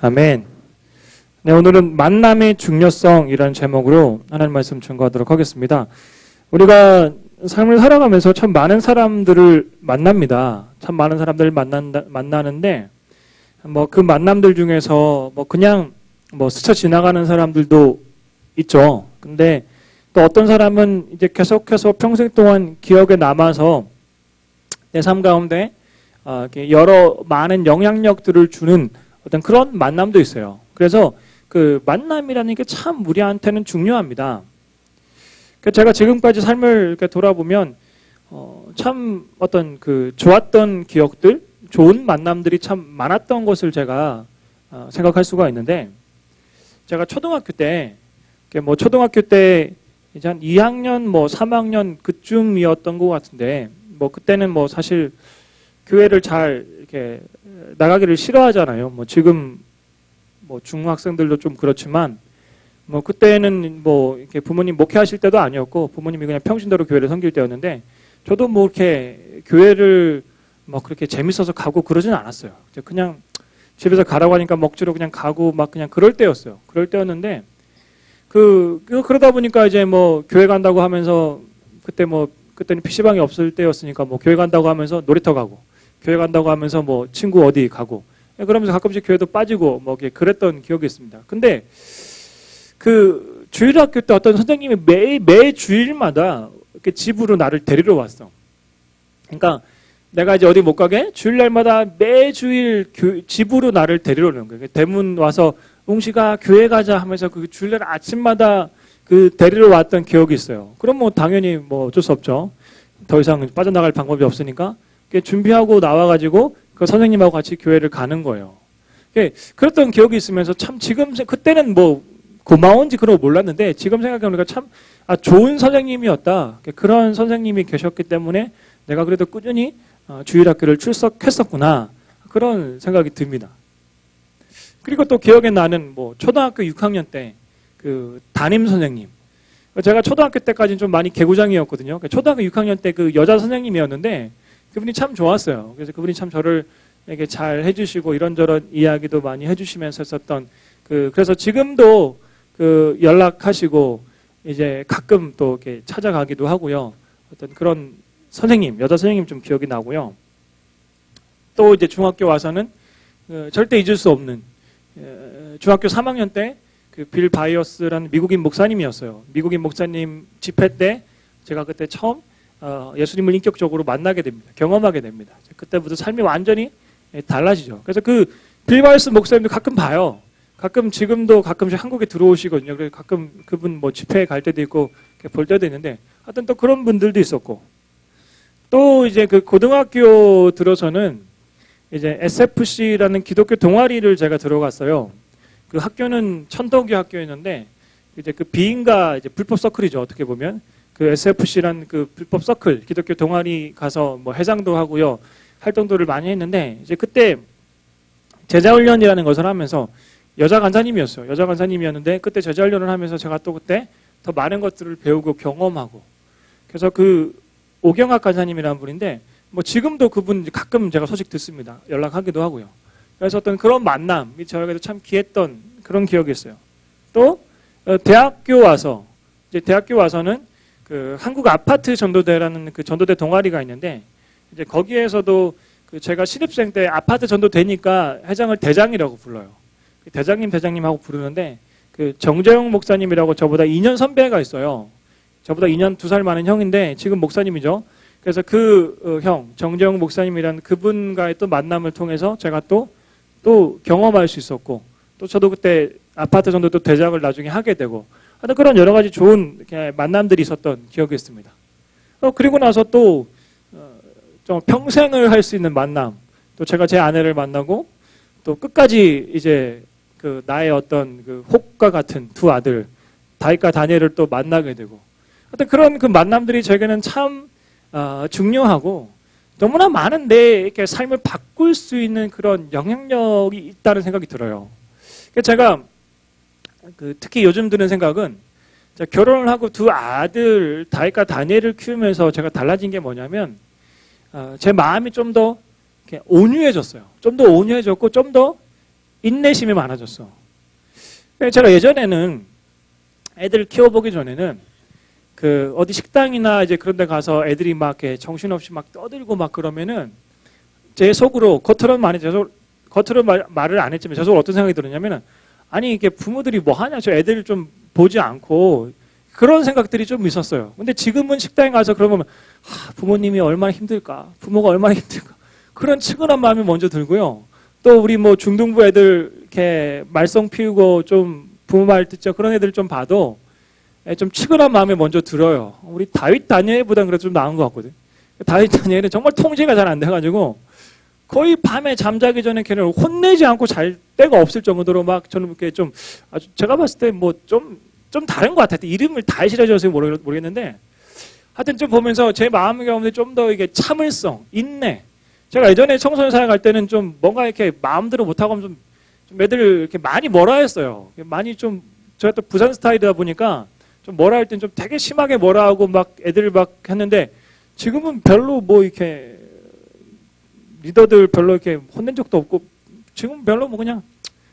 아멘. 네, 오늘은 만남의 중요성이라는 제목으로 하나님 말씀 증거하도록 하겠습니다. 우리가 삶을 살아가면서 참 많은 사람들을 만납니다. 참 많은 사람들을 만나는데 그 만남들 중에서 그냥 스쳐 지나가는 사람들도 있죠. 근데 또 어떤 사람은 이제 계속해서 평생 동안 기억에 남아서 내 삶 가운데 여러 많은 영향력들을 주는 어떤 그런 만남도 있어요. 그래서 그 만남이라는 게 참 우리한테는 중요합니다. 제가 지금까지 삶을 이렇게 돌아보면 참 어떤 그 좋았던 기억들, 좋은 만남들이 참 많았던 것을 제가 생각할 수가 있는데, 제가 초등학교 때 이제 한 2학년, 3학년 그쯤이었던 것 같은데, 그때는 사실 교회를 잘 이렇게 나가기를 싫어하잖아요. 지금 중학생들도 좀 그렇지만, 그때는 이렇게 부모님 목회하실 때도 아니었고, 부모님이 그냥 평신도로 교회를 섬길 때였는데, 저도 이렇게 교회를 그렇게 재밌어서 가고 그러진 않았어요. 그냥 집에서 가라고 하니까 먹지로 그냥 가고 그냥 그럴 때였어요. 그럴 때였는데, 그러다 보니까 이제 교회 간다고 하면서, 그때는 PC방이 없을 때였으니까 교회 간다고 하면서 놀이터 가고, 교회 간다고 하면서 친구 어디 가고, 그러면서 가끔씩 교회도 빠지고 그랬던 기억이 있습니다. 근데 그 주일학교 때 어떤 선생님이 매 주일마다 이렇게 집으로 나를 데리러 왔어. 그러니까 내가 이제 어디 못 가게 주일날마다 매주일 집으로 나를 데리러 오는 거예요. 대문 와서 웅식아 교회 가자 하면서 그 주일날 아침마다 데리러 왔던 기억이 있어요. 그럼 당연히 어쩔 수 없죠. 더 이상 빠져나갈 방법이 없으니까 준비하고 나와가지고 그 선생님하고 같이 교회를 가는 거예요. 그랬던 기억이 있으면서 참 그때는 고마운지 그런 거 몰랐는데 지금 생각해보니까 참 좋은 선생님이었다. 그런 선생님이 계셨기 때문에 내가 그래도 꾸준히 주일학교를 출석했었구나. 그런 생각이 듭니다. 그리고 또 기억에 나는 초등학교 6학년 때 그 담임 선생님. 제가 초등학교 때까지는 좀 많이 개구장이었거든요. 초등학교 6학년 때 그 여자 선생님이었는데 그분이 참 좋았어요. 그래서 그분이 참 저를 이렇게 잘 해주시고 이런저런 이야기도 많이 해주시면서 했었던 그래서 지금도 연락하시고 이제 가끔 또 이렇게 찾아가기도 하고요. 어떤 그런 선생님, 여자 선생님 좀 기억이 나고요. 또 이제 중학교 와서는 절대 잊을 수 없는 중학교 3학년 때 빌 바이어스라는 미국인 목사님이었어요. 미국인 목사님 집회 때 제가 그때 처음 예수님을 인격적으로 만나게 됩니다. 경험하게 됩니다. 그때부터 삶이 완전히 달라지죠. 그래서 빌 바이어스 목사님도 가끔 봐요. 가끔 지금도 가끔씩 한국에 들어오시거든요. 그래서 가끔 그분 집회에 갈 때도 있고 볼 때도 있는데 하여튼 또 그런 분들도 있었고, 또 이제 고등학교 들어서는 이제 SFC라는 기독교 동아리를 제가 들어갔어요. 그 학교는 천덕여 학교였는데 이제 비인가 이제 불법 서클이죠. 어떻게 보면 SFC라는 불법 서클 기독교 동아리 가서 회장도 하고요, 활동들을 많이 했는데 이제 그때 제자훈련이라는 것을 하면서 여자 간사님이었어요. 여자 간사님이었는데 그때 제자훈련을 하면서 제가 또 그때 더 많은 것들을 배우고 경험하고, 그래서 오경학 간사님이라는 분인데 지금도 그분 가끔 제가 소식 듣습니다. 연락하기도 하고요. 그래서 어떤 그런 만남이 저에게도 참 귀했던 그런 기억이 있어요. 또 대학교 와서는 한국 아파트 전도대라는 전도대 동아리가 있는데 이제 거기에서도 제가 신입생 때 아파트 전도되니까 회장을 대장이라고 불러요. 대장님 하고 부르는데 정재용 목사님이라고 저보다 2년 선배가 있어요. 저보다 2년 2살 많은 형인데 지금 목사님이죠. 그래서 형 정재용 목사님이라는 그분과의 또 만남을 통해서 제가 또 경험할 수 있었고, 또 저도 그때 아파트 전도도 대장을 나중에 하게 되고 하여튼 그런 여러 가지 좋은 만남들이 있었던 기억이 있습니다. 그리고 나서 또 좀 평생을 할 수 있는 만남, 또 제가 제 아내를 만나고 또 끝까지 이제 나의 어떤 혹과 같은 두 아들 다윗과 다니엘을 또 만나게 되고, 하여튼 그런 만남들이 저에게는 참 중요하고 너무나 많은데 이렇게 삶을 바꿀 수 있는 그런 영향력이 있다는 생각이 들어요. 제가 특히 요즘 드는 생각은 결혼을 하고 두 아들 다윗과 다니엘을 키우면서 제가 달라진 게 뭐냐면 제 마음이 좀 더 온유해졌어요. 좀 더 온유해졌고 좀 더 인내심이 많아졌어. 제가 예전에는 애들 키워보기 전에는 그 어디 식당이나 이제 그런 데 가서 애들이 막 이렇게 정신없이 막 떠들고 막 그러면은 제 속으로 겉으로 말을 안 했지만 제 속으로 어떤 생각이 들었냐면은 아니 이게 부모들이 뭐 하냐 저 애들 좀 보지 않고 그런 생각들이 좀 있었어요. 근데 지금은 식당에 가서 그러면 부모님이 얼마나 힘들까 부모가 얼마나 힘들까 그런 측은한 마음이 먼저 들고요. 또 우리 뭐 중등부 애들 이렇게 말썽 피우고 좀 부모 말 듣죠 그런 애들 좀 봐도 좀 측은한 마음이 먼저 들어요. 우리 다윗 다니엘보다는 그래도 좀 나은 것 같거든. 다윗 다니엘은 정말 통제가 잘 안 돼가지고 거의 밤에 잠자기 전에 걔를 혼내지 않고 잘 때가 없을 정도로 막 저는 이렇게 좀 아주 제가 봤을 때 뭐 좀 다른 것 같아요. 이름을 다윗이라 지어서 모르겠는데 하여튼 좀 보면서 제 마음 가운데 좀 더 이게 참을성, 인내. 제가 예전에 청소년 사회 갈 때는 좀 뭔가 이렇게 마음대로 못하고 하면 좀 애들 이렇게 많이 뭐라 했어요. 많이 좀 제가 또 부산 스타일이다 보니까 좀 뭐라 할 땐 좀 되게 심하게 뭐라 하고 막 애들 막 했는데 지금은 별로 뭐 이렇게 리더들 별로 이렇게 혼낸 적도 없고 지금 별로 뭐 그냥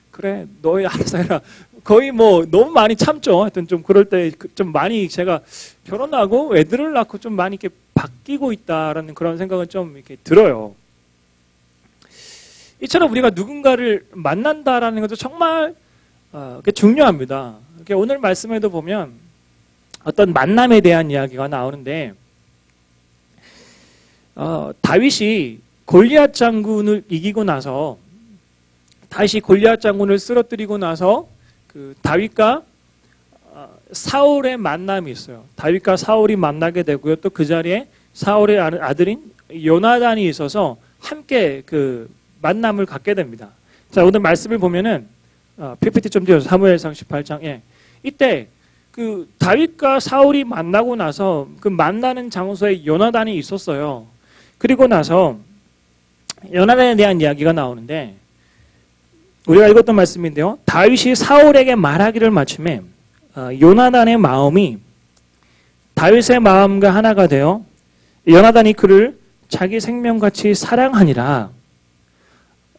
그래 너희 알아서 해라 거의 뭐 너무 많이 참죠. 하여튼 좀 그럴 때 좀 많이 제가 결혼하고 애들을 낳고 좀 많이 이렇게 바뀌고 있다라는 그런 생각은 좀 이렇게 들어요. 이처럼 우리가 누군가를 만난다라는 것도 정말 중요합니다. 오늘 말씀에도 보면 어떤 만남에 대한 이야기가 나오는데 다윗이 골리앗 장군을 이기고 나서 다윗이 골리앗 장군을 쓰러뜨리고 나서 그 다윗과 사울의 만남이 있어요. 다윗과 사울이 만나게 되고요. 또 그 자리에 사울의 아들인 요나단이 있어서 함께 그 만남을 갖게 됩니다. 자, 오늘 말씀을 보면은 PPT 좀 띄워서 사무엘상 18장에 이때 그 다윗과 사울이 만나고 나서 그 만나는 장소에 요나단이 있었어요. 그리고 나서 요나단에 대한 이야기가 나오는데 우리가 읽었던 말씀인데요. 다윗이 사울에게 말하기를 마침에 요나단의 마음이 다윗의 마음과 하나가 되어 요나단이 그를 자기 생명같이 사랑하니라.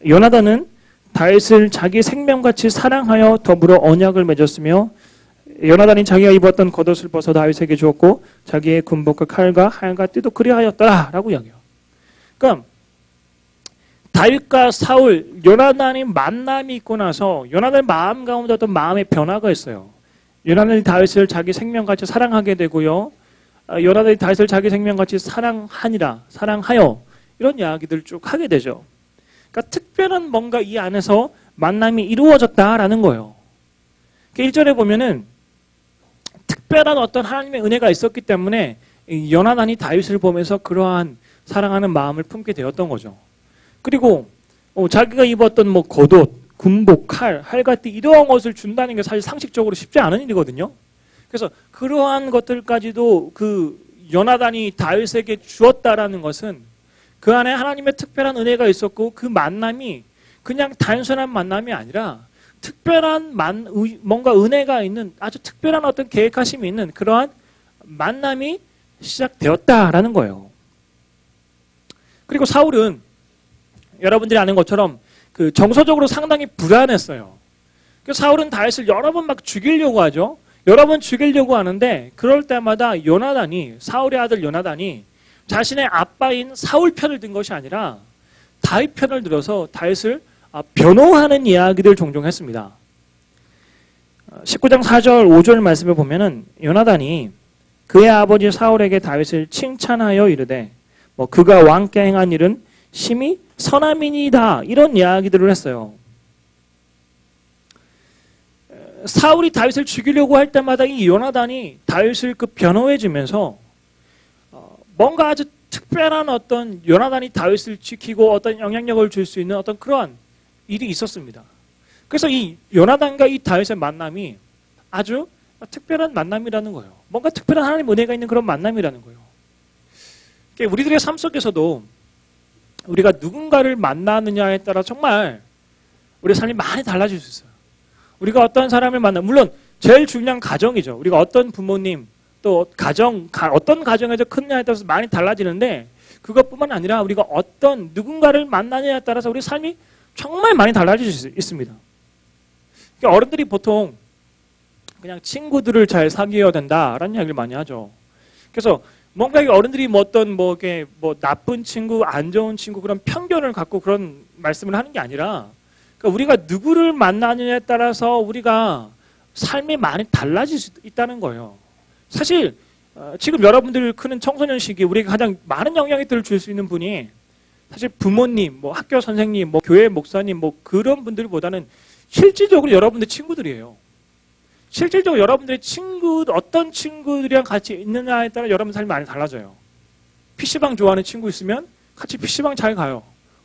요나단은 다윗을 자기 생명같이 사랑하여 더불어 언약을 맺었으며 요나단이 자기가 입었던 겉옷을 벗어 다윗에게 주었고 자기의 군복과 칼과 활과 띠도 그리하였더라 라고 이야기해요. 그러니까 다윗과 사울, 요나단이 만남이 있고 나서 요나단의 마음 가운데 어떤 마음의 변화가 있어요. 요나단이 다윗을 자기 생명같이 사랑하게 되고요. 요나단이 다윗을 자기 생명같이 사랑하여 이런 이야기들을 쭉 하게 되죠. 그러니까 특별한 뭔가 이 안에서 만남이 이루어졌다라는 거예요. 1절에 보면은 특별한 어떤 하나님의 은혜가 있었기 때문에 요나단이 다윗을 보면서 그러한 사랑하는 마음을 품게 되었던 거죠. 그리고 자기가 입었던 뭐 겉옷, 군복, 활같이 이러한 것을 준다는 게 사실 상식적으로 쉽지 않은 일이거든요. 그래서 그러한 것들까지도 그 요나단이 다윗에게 주었다라는 것은 그 안에 하나님의 특별한 은혜가 있었고 그 만남이 그냥 단순한 만남이 아니라 특별한 뭔가 은혜가 있는 아주 특별한 어떤 계획하심이 있는 그러한 만남이 시작되었다라는 거예요. 그리고 사울은 여러분들이 아는 것처럼 그 정서적으로 상당히 불안했어요. 그래서 사울은 다윗을 여러 번 막 죽이려고 하죠. 여러 번 죽이려고 하는데 그럴 때마다 사울의 아들 요나단이 자신의 아빠인 사울 편을 든 것이 아니라 다윗 편을 들어서 다윗을 변호하는 이야기들 종종 했습니다. 19장 4절 5절 말씀을 보면은 요나단이 그의 아버지 사울에게 다윗을 칭찬하여 이르되 뭐 그가 왕께 행한 일은 심히 선함이니이다 이런 이야기들을 했어요. 사울이 다윗을 죽이려고 할 때마다 이 요나단이 다윗을 그 변호해 주면서 뭔가 아주 특별한 어떤 요나단이 다윗을 지키고 어떤 영향력을 줄 수 있는 어떤 그러한 일이 있었습니다. 그래서 이 요나단과 이 다윗의 만남이 아주 특별한 만남이라는 거예요. 뭔가 특별한 하나님 은혜가 있는 그런 만남이라는 거예요. 우리들의 삶 속에서도 우리가 누군가를 만나느냐에 따라 정말 우리의 삶이 많이 달라질 수 있어요. 우리가 어떤 사람을 물론 제일 중요한 가정이죠. 우리가 어떤 부모님 또 어떤 가정에서 크느냐에 따라서 많이 달라지는데 그것뿐만 아니라 우리가 어떤 누군가를 만나느냐에 따라서 우리 삶이 정말 많이 달라질 수 있습니다. 그러니까 어른들이 보통 그냥 친구들을 잘 사귀어야 된다라는 이야기를 많이 하죠. 그래서 뭔가 어른들이 뭐 어떤 뭐 이렇게 뭐 나쁜 친구, 안 좋은 친구 그런 편견을 갖고 그런 말씀을 하는 게 아니라, 그러니까 우리가 누구를 만나느냐에 따라서 우리가 삶이 많이 달라질 수 있다는 거예요. 사실 지금 여러분들 크는 청소년 시기 우리가 가장 많은 영향력을 줄 수 있는 분이 사실 부모님, 뭐 학교 선생님, 뭐 교회 목사님, 뭐 그런 분들보다는 실질적으로 여러분들 친구들이에요. 실질적으로 여러분들의 어떤 친구들이랑 같이 있느냐에 따라 여러분 삶이 많이 달라져요. PC방 좋아하는 친구 있으면 같이 PC방 잘 가요.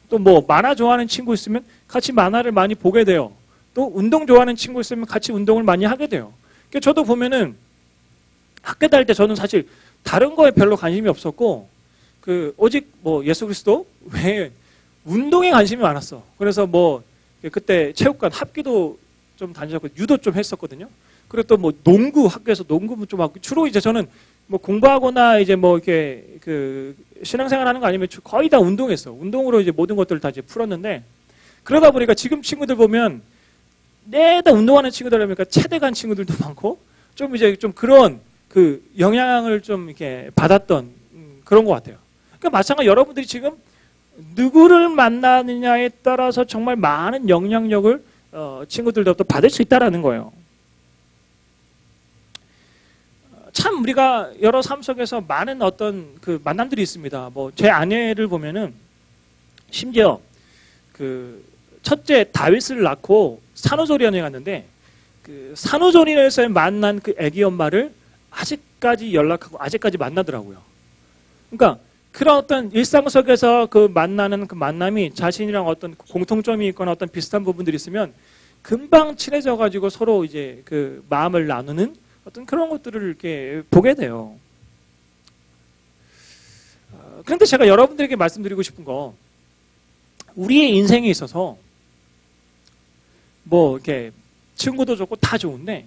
또 뭐 만화 좋아하는 친구 있으면 같이 만화를 많이 보게 돼요. 또 운동 좋아하는 친구 있으면 같이 운동을 많이 하게 돼요. 그러니까 저도 보면은 학교 다닐 때 저는 사실 다른 거에 별로 관심이 없었고 오직 뭐 예수 그리스도 외에 운동에 관심이 많았어. 그래서 뭐 그때 체육관 합기도 좀 다니셨고 유도 좀 했었거든요. 그리고 또 뭐 농구 학교에서 농구 좀 하고 주로 이제 저는 뭐 공부하거나 이제 뭐 이렇게 신앙생활하는 거 아니면 거의 다 운동했어. 운동으로 이제 모든 것들을 다 이제 풀었는데, 그러다 보니까 지금 친구들 보면 내다 운동하는 친구들 보니까 체대 간 친구들도 많고 좀 이제 좀 그런 영향을 좀 이렇게 받았던 그런 것 같아요. 그러니까 마찬가지로 여러분들이 지금 누구를 만나느냐에 따라서 정말 많은 영향력을 친구들로부터 받을 수 있다라는 거예요. 참 우리가 여러 삶 속에서 많은 어떤 만남들이 있습니다. 뭐 제 아내를 보면은 심지어 첫째 다윗을 낳고 산후조리원에 갔는데 산후조리원에서 만난 아기 엄마를 아직까지 연락하고 아직까지 만나더라고요. 그러니까 그런 어떤 일상 속에서 만나는 만남이 자신이랑 어떤 공통점이 있거나 어떤 비슷한 부분들이 있으면 금방 친해져 가지고 서로 이제 마음을 나누는 어떤 그런 것들을 이렇게 보게 돼요. 그런데 제가 여러분들에게 말씀드리고 싶은 거, 우리의 인생에 있어서 뭐 이렇게 친구도 좋고 다 좋은데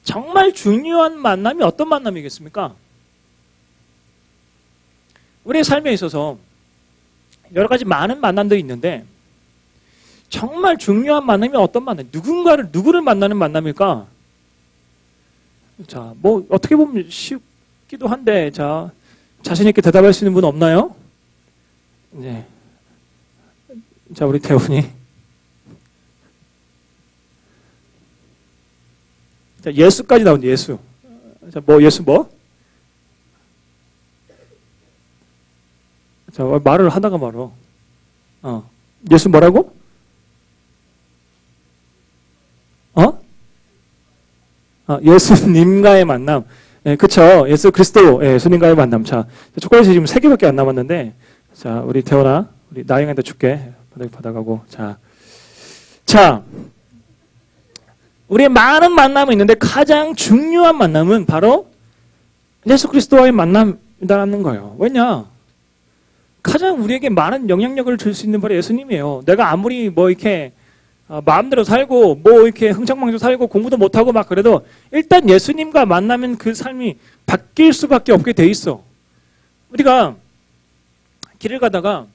정말 중요한 만남이 어떤 만남이겠습니까? 우리의 삶에 있어서 여러 가지 많은 만남들이 있는데 정말 중요한 만남이 어떤 만남? 누구를 만나는 만남일까? 자, 뭐 어떻게 보면 쉽기도 한데, 자, 자신 있게 대답할 수 있는 분 없나요? 네. 자, 우리 대훈이. 자, 예수까지 나온다. 예수. 자, 예수 뭐? 자, 말을 하다가 말어. 예수 뭐라고? 예수님과의 만남. 예, 그쵸. 예수 그리스도, 예수님과의 만남. 자, 초콜릿이 지금 3개밖에 안 남았는데, 자, 우리 태원아, 우리 나영이한테 줄게. 받아가고. 자, 우리의 많은 만남이 있는데 가장 중요한 만남은 바로 예수 그리스도와의 만남이라는 거예요. 왜냐? 가장 우리에게 많은 영향력을 줄 수 있는 바로 예수님이에요. 내가 아무리 뭐 이렇게 마음대로 살고 뭐 이렇게 흥청망청 살고 공부도 못하고 막 그래도 일단 예수님과 만나면 그 삶이 바뀔 수밖에 없게 돼 있어. 우리가 길을 가다가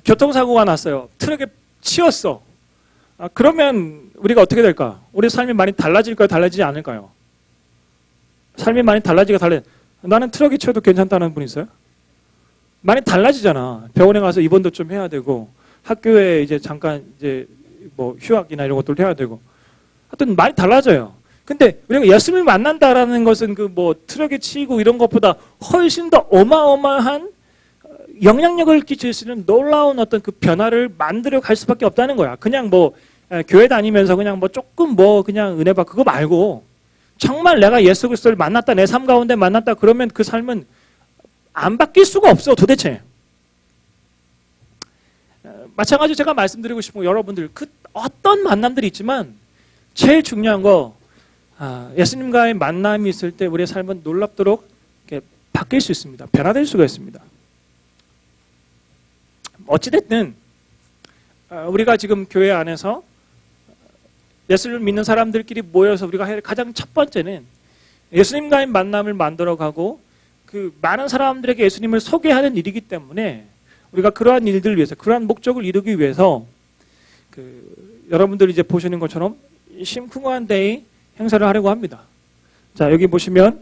교통사고가 났어요. 트럭에 치였어. 그러면 우리가 어떻게 될까? 우리 삶이 많이 달라질까요? 달라지지 않을까요? 삶이 많이 나는 트럭에 치여도 괜찮다는 분 있어요? 많이 달라지잖아. 병원에 가서 입원도 좀 해야 되고 학교에 이제 잠깐 이제 뭐 휴학이나 이런 것도 해야 되고 하여튼 많이 달라져요. 근데 우리가 예수님을 만난다라는 것은 뭐 트럭에 치이고 이런 것보다 훨씬 더 어마어마한 영향력을 끼칠 수 있는 놀라운 어떤 변화를 만들어 갈 수밖에 없다는 거야. 그냥 뭐 교회 다니면서 그냥 뭐 조금 뭐 그냥 은혜 받고 그거 말고 정말 내가 예수 그리스도를 만났다, 내 삶 가운데 만났다 그러면 그 삶은 안 바뀔 수가 없어 도대체. 마찬가지로 제가 말씀드리고 싶은 거, 여러분들 어떤 만남들이 있지만 제일 중요한 거, 예수님과의 만남이 있을 때 우리의 삶은 놀랍도록 이렇게 바뀔 수 있습니다. 변화될 수가 있습니다. 어찌됐든 우리가 지금 교회 안에서 예수를 믿는 사람들끼리 모여서 우리가 할 가장 첫 번째는 예수님과의 만남을 만들어가고 많은 사람들에게 예수님을 소개하는 일이기 때문에 우리가 그러한 일들을 위해서, 그러한 목적을 이루기 위해서 여러분들이 이제 보시는 것처럼 심쿵한 데이 행사를 하려고 합니다. 자, 여기 보시면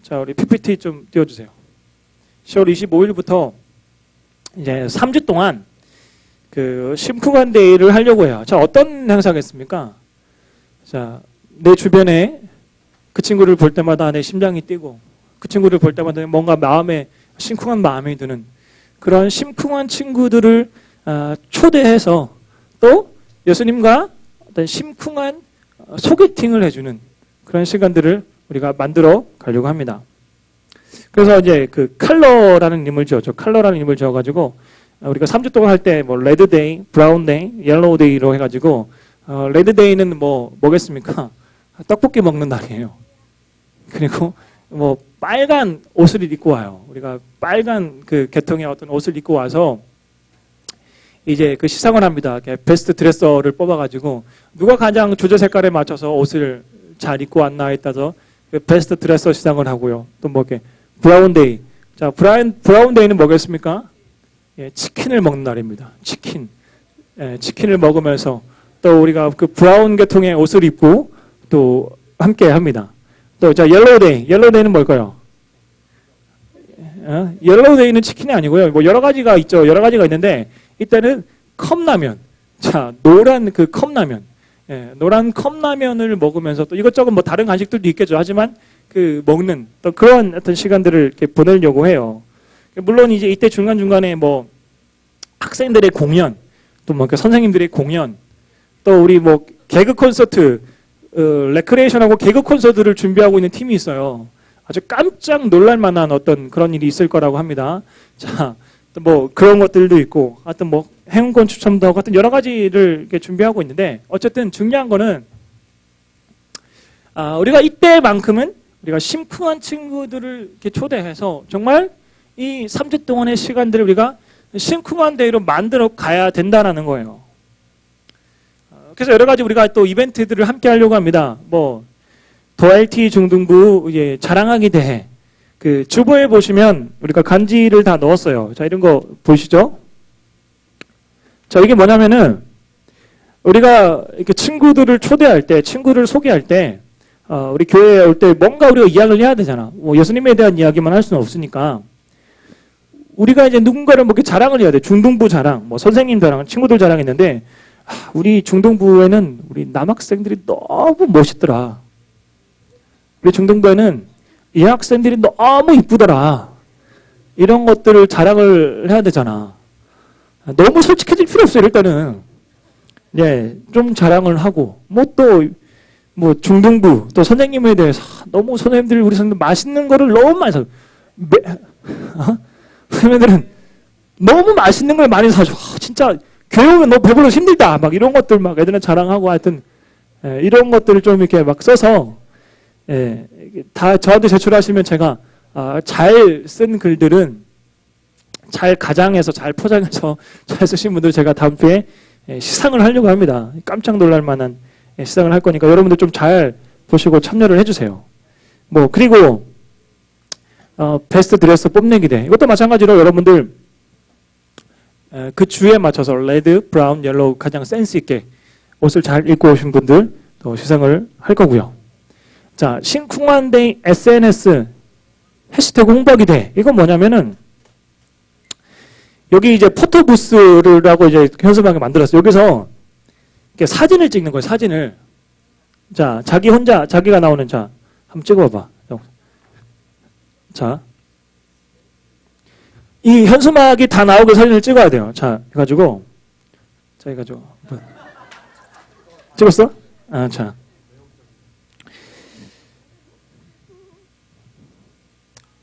자, 우리 PPT 좀 띄워주세요. 10월 25일부터 이제 3주 동안 심쿵한 데이를 하려고 해요. 자, 어떤 행사겠습니까? 자, 내 주변에 그 친구를 볼 때마다 내 심장이 뛰고 그 친구를 볼 때마다 뭔가 마음에 심쿵한 마음이 드는 그런 심쿵한 친구들을 초대해서 또 예수님과 어떤 심쿵한 소개팅을 해주는 그런 시간들을 우리가 만들어 가려고 합니다. 그래서 이제 컬러라는 이름을 지었죠. 컬러라는 이름을 지어가지고 우리가 3주 동안 할 때 뭐 레드 데이, 브라운 데이, 옐로우 데이로 해가지고 레드 데이는 뭐겠습니까? 떡볶이 먹는 날이에요. 그리고 뭐 빨간 옷을 입고 와요. 우리가 빨간 계통의 어떤 옷을 입고 와서 이제 시상을 합니다. 베스트 드레서를 뽑아가지고 누가 가장 주제 색깔에 맞춰서 옷을 잘 입고 왔나에 따라서 베스트 드레서 시상을 하고요. 또 뭐 이렇게 브라운 데이. 자, 브라운 데이는 뭐겠습니까? 예, 치킨을 먹는 날입니다. 치킨을 먹으면서 또 우리가 브라운 계통의 옷을 입고 또 함께 합니다. 또 자, 옐로우 데이는 뭘까요? 옐로우 데이는 치킨이 아니고요. 뭐 여러 가지가 있죠. 여러 가지가 있는데 이때는 컵라면. 자, 노란 컵라면. 예, 노란 컵라면을 먹으면서 또 이것저것 뭐 다른 간식들도 있겠죠. 하지만 먹는 또 그런 어떤 시간들을 이렇게 보내려고 해요. 물론 이제 이때 중간중간에 뭐 학생들의 공연, 또 뭐 선생님들의 공연, 또 우리 뭐 개그 콘서트, 레크레이션하고 개그 콘서트를 준비하고 있는 팀이 있어요. 아주 깜짝 놀랄 만한 어떤 그런 일이 있을 거라고 합니다. 자, 또 뭐 그런 것들도 있고, 하여튼 뭐 행운권 추첨도 하고, 하여튼 여러 가지를 이렇게 준비하고 있는데, 어쨌든 중요한 거는 우리가 이때만큼은 우리가 심쿵한 친구들을 이렇게 초대해서 정말 이 3주 동안의 시간들을 우리가 심쿵한 데이로 만들어 가야 된다는 거예요. 그래서 여러 가지 우리가 또 이벤트들을 함께 하려고 합니다. 뭐 더LT 중등부 자랑하기 대회. 주보에 보시면 우리가 간지를 다 넣었어요. 자, 이런 거 보이시죠? 자, 이게 뭐냐면은 우리가 이렇게 친구들을 초대할 때, 친구를 소개할 때, 우리 교회에 올 때 뭔가 우리가 이야기를 해야 되잖아. 뭐 예수님에 대한 이야기만 할 수는 없으니까. 우리가 이제 누군가를 뭐 이렇게 자랑을 해야 돼. 중등부 자랑, 뭐 선생님 자랑, 친구들 자랑 했는데, 우리 중등부에는 우리 남학생들이 너무 멋있더라. 우리 중등부에는 여학생들이 너무 이쁘더라. 이런 것들을 자랑을 해야 되잖아. 너무 솔직해질 필요 없어요, 일단은. 예, 좀 자랑을 하고, 뭐 중등부, 또 선생님에 대해서, 너무 선생님들, 우리 선생님들 맛있는 거를 너무 많이 사, 선생님들은 너무 맛있는 걸 많이 사줘. 진짜, 교회 오면 너 배불러 힘들다. 막 이런 것들 막 애들은 자랑하고 하여튼, 이런 것들을 좀 이렇게 막 써서, 다 저한테 제출하시면 제가, 잘 쓴 글들은 잘 가장해서, 잘 포장해서 잘 쓰신 분들 제가 다음 주에 시상을 하려고 합니다. 깜짝 놀랄 만한 시상을 할 거니까 여러분들 좀 잘 보시고 참여를 해주세요. 뭐 그리고 베스트 드레서 뽐내기 대회 이것도 마찬가지로 여러분들 그 주에 맞춰서 레드, 브라운, 옐로우 가장 센스 있게 옷을 잘 입고 오신 분들 또 시상을 할 거고요. 자, 심쿵한 데이 SNS 해시태그 홍보하기 대회 이건 뭐냐면은 여기 이제 포토부스를 하고 이제 현수막을 만들었어요. 여기서 이렇게 사진을 찍는 거예요. 사진을. 자, 자기가 나오는 자, 한번 찍어봐. 자, 이 현수막이 다 나오게 사진을 찍어야 돼요. 자, 해가지고, 찍었어? 자.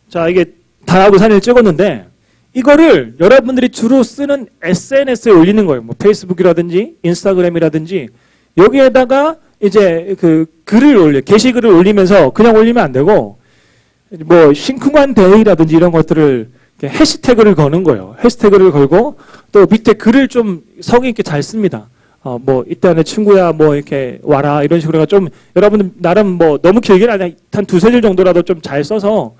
자, 이게 다 나오고 사진을 찍었는데, 이거를 여러분들이 주로 쓰는 SNS에 올리는 거예요. 뭐 페이스북이라든지 인스타그램이라든지 여기에다가 이제 글을 올려 게시글을 올리면서 그냥 올리면 안 되고 뭐 심쿵한 데이라든지 이런 것들을 해시태그를 거는 거예요. 해시태그를 걸고 또 밑에 글을 좀 성의 있게 잘 씁니다. 뭐 이때 내 친구야 뭐 이렇게 와라 이런 식으로 좀 여러분들 나름 뭐 너무 길게는 아니라 한 두세 줄 정도라도 좀 잘 써서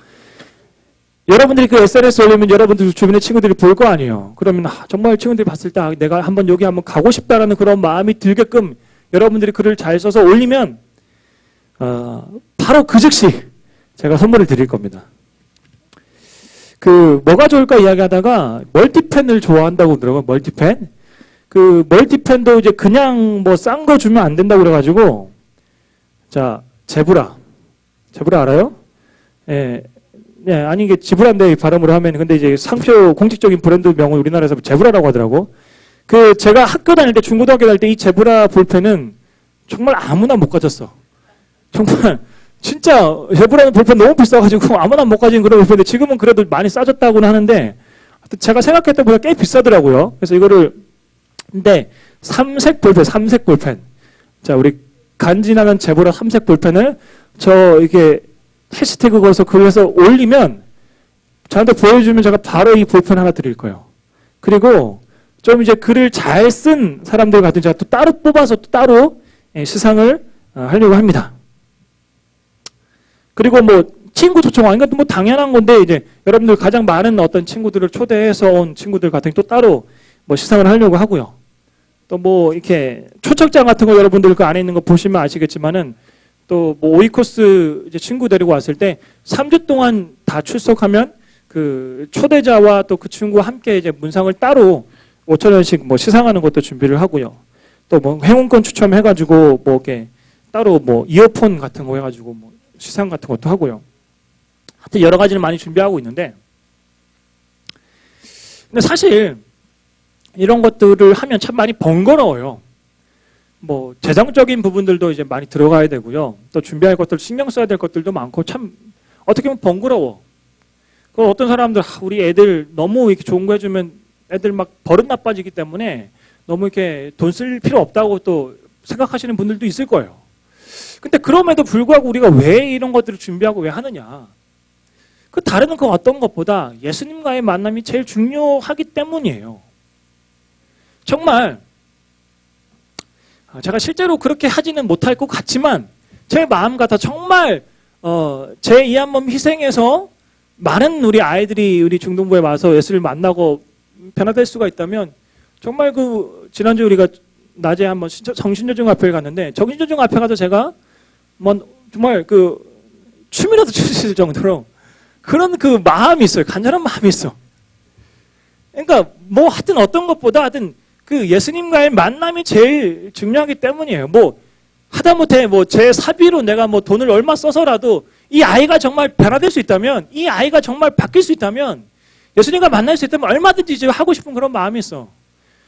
여러분들이 그 SNS 올리면 여러분들 주변의 친구들이 볼 거 아니에요. 그러면 정말 친구들이 봤을 때 내가 한번 여기 한번 가고 싶다라는 그런 마음이 들게끔 여러분들이 글을 잘 써서 올리면 바로 그 즉시 제가 선물을 드릴 겁니다. 그 뭐가 좋을까 이야기하다가 멀티펜을 좋아한다고 그러더라고요. 멀티펜. 그 멀티펜도 이제 그냥 뭐 싼 거 주면 안 된다고 그래가지고 자 제브라 알아요? 예. 네, 아니 이게 지브라인데 발음으로 하면 근데 이제 상표 공식적인 브랜드 명은 우리나라에서 제브라라고 하더라고. 그 제가 학교 다닐 때 중고등학교 다닐 때 이 제브라 볼펜은 정말 아무나 못 가졌어. 정말 진짜 제브라는 볼펜 너무 비싸가지고 아무나 못 가진 그런 볼펜인데 지금은 그래도 많이 싸졌다고는 하는데 제가 생각했던 것보다 꽤 비싸더라고요. 그래서 이거를 근데 삼색 볼펜. 자 우리 간지나는 제브라 삼색 볼펜을 이게 해시태그 걸어서 글에서 올리면 저한테 보여주면 제가 바로 이 볼펜 하나 드릴 거예요. 그리고 좀 이제 글을 잘 쓴 사람들 같은 제가 또 따로 뽑아서 또 따로 시상을 하려고 합니다. 그리고 뭐 친구 초청왕, 이건 뭐 당연한 건데 이제 여러분들 가장 많은 어떤 친구들을 초대해서 온 친구들 같은 또 따로 뭐 시상을 하려고 하고요. 또 뭐 이렇게 초청장 같은 거 여러분들 그 안에 있는 거 보시면 아시겠지만은 또 뭐 오이코스 이제 친구 데리고 왔을 때 3주 동안 다 출석하면 그 초대자와 또 그 친구와 함께 이제 문상을 따로 5,000원씩 뭐 시상하는 것도 준비를 하고요. 또 뭐 행운권 추첨해가지고 뭐 이렇게 따로 뭐 이어폰 같은 거 해가지고 뭐 시상 같은 것도 하고요. 하여튼 여러 가지를 많이 준비하고 있는데 근데 사실 이런 것들을 하면 참 많이 번거로워요. 뭐 재정적인 부분들도 이제 많이 들어가야 되고요. 또 준비할 것들 신경 써야 될 것들도 많고 참 어떻게 보면 번거로워. 그 어떤 사람들 우리 애들 너무 이렇게 좋은 거 해주면 애들 막 버릇 나빠지기 때문에 너무 이렇게 돈 쓸 필요 없다고 또 생각하시는 분들도 있을 거예요. 근데 그럼에도 불구하고 우리가 왜 이런 것들을 준비하고 왜 하느냐? 그 다른 그 어떤 것보다 예수님과의 만남이 제일 중요하기 때문이에요. 정말 제가 실제로 그렇게 하지는 못할 것 같지만 제 마음 같아 정말 제 이 한 몸 희생해서 많은 우리 아이들이 우리 중동부에 와서 예수를 만나고 변화될 수가 있다면 정말 그 지난주 우리가 낮에 한번 정신조정 앞에 갔는데 정신조정 앞에 가서 제가 뭐 정말 그 춤이라도 출 수 있을 정도로 그런 그 마음이 있어요. 간절한 마음이 있어. 그러니까 뭐 하여튼 어떤 것보다 하여튼 그 예수님과의 만남이 제일 중요하기 때문이에요. 뭐 하다못해 뭐 제 사비로 내가 뭐 돈을 얼마 써서라도 이 아이가 정말 변화될 수 있다면 이 아이가 정말 바뀔 수 있다면 예수님과 만날 수 있다면 얼마든지 이제 하고 싶은 그런 마음이 있어.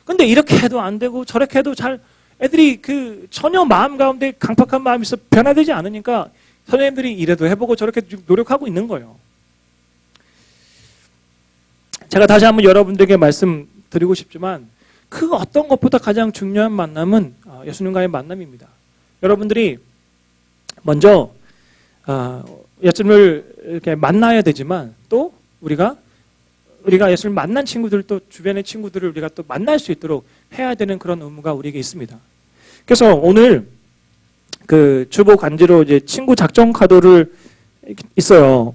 근데 이렇게 해도 안 되고 저렇게 해도 잘 애들이 그 전혀 마음 가운데 강팍한 마음이 있어 변화되지 않으니까 선생님들이 이래도 해보고 저렇게 노력하고 있는 거예요. 제가 다시 한번 여러분들에게 말씀드리고 싶지만 그 어떤 것보다 가장 중요한 만남은 예수님과의 만남입니다. 여러분들이 먼저 예수님을 이렇게 만나야 되지만 또 우리가 예수님을 만난 친구들 또 주변의 친구들을 우리가 또 만날 수 있도록 해야 되는 그런 의무가 우리에게 있습니다. 그래서 오늘 그 주보 간지로 이제 친구 작전 카드를 있어요.